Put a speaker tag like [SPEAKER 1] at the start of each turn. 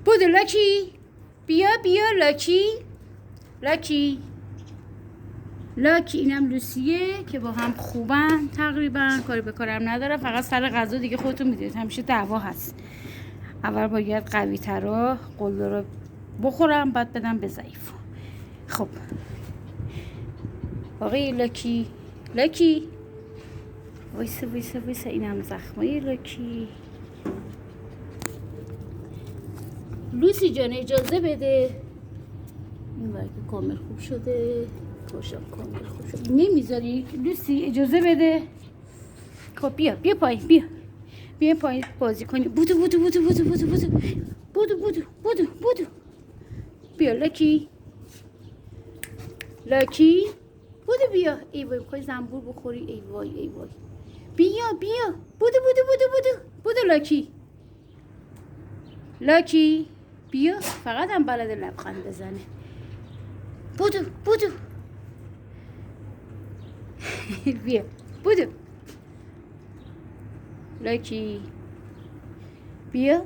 [SPEAKER 1] بودو لاکی. بیا بیا لاکی. لاکی اینم لوسیه که با هم خوبن تقریبا، کاری به کارم نداره، فقط سر غذا دیگه خودتون میدونید همیشه دعوا هست. اول باید قوی ترا قلدر رو بخورم بعد بدم به ضعیف. خب آقای لاکی وایسه اینم زخمای لاکی. لوسی جان اجازه بده. این ورگه کامل خوب شده. پاشم کامل خوب شده. نمیذاری لوسی اجازه بده. خب بیا پایین بازی کنی. بودو بیا لاکی بودو بیا. ای وای میخوای زنبور بخوری. ای وای بیا بودو لاکی بیا. فقط هم بلد لبخند بزنه. بودو بیا بودو لاکی بیا.